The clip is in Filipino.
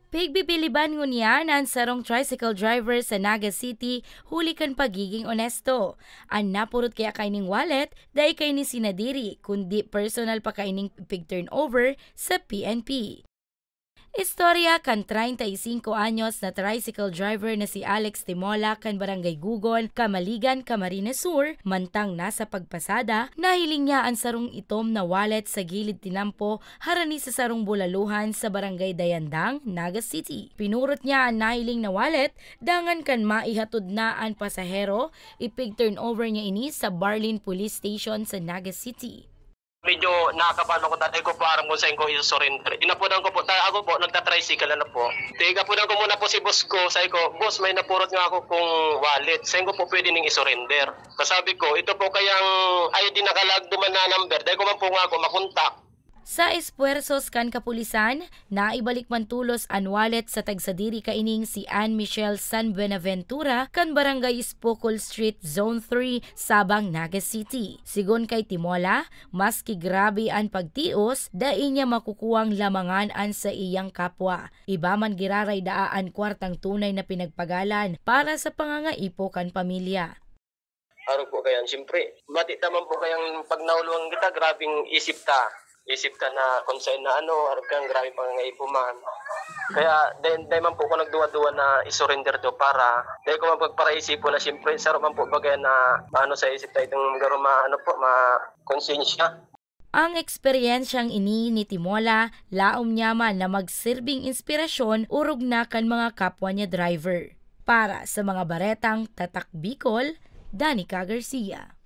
Pigbibiliban ngunya nan sarong tricycle driver sa Naga City huli kan pagiging onesto. An napurot kaya kaining wallet, dahil kay ni sinadiri, kundi personal pa kaining pig turnover sa PNP. Istorya kan 35 anyos na tricycle driver na si Alex Timola kan Barangay Gugon, Kamaligan, Camarines Sur, mantang nasa pagpasada, nahiling niya ang sarong itom na wallet sa gilid tinampo harani sa sarong bulaluhan sa Barangay Dayandang, Naga City. Pinurot niya ang nahiling na wallet, dangan kan maihatod na ang pasahero, ipig turnover niya ini sa Barlin Police Station sa Naga City. Medyo nakakapano ko tatay ko parang kung saan ko i-surrender. Inapunan ko po, ako po, nagta-tricycle na po. Tigapunan ko muna po si boss ko. Sabi ko, boss, may napurot nga ako kung wallet. Saan ko po pwede ning i-surrender? Kasabi ko, ito po kayang ID nakalag duman na number. Dahil ko man po nga ako makontak. Sa espuersos kan kapulisan, naibalik man tulos ang wallet sa tagsadiri kaining si Ann Michelle San Buenaventura kan Barangay Spokol Street, Zone 3, Sabang, Naga City. Sigon kay Timola, maski grabe ang pagtios, dai niya makukuwang lamangan an sa iyang kapwa. Iba man giraray daan kwartang tunay na pinagpagalan para sa pangangaipo kan pamilya. Araw po kayan, siyempre, mati taman po kayang pag nauluang kita, grabing isip ka na concern na araw kang grabe pangangaipo man. Kaya dahil man po ko nagduwa-duwa na isurrender to para dahil ko man pagparaisipo na siyempre sarap man po bagay na sa isip tayo itong garo konsensya. Ang eksperyensyang ini ni Timola, laom niya man na magsirbing inspirasyon urog na kan mga kapwa niya driver. Para sa mga baretang Tatak Bicol, Danica Garcia.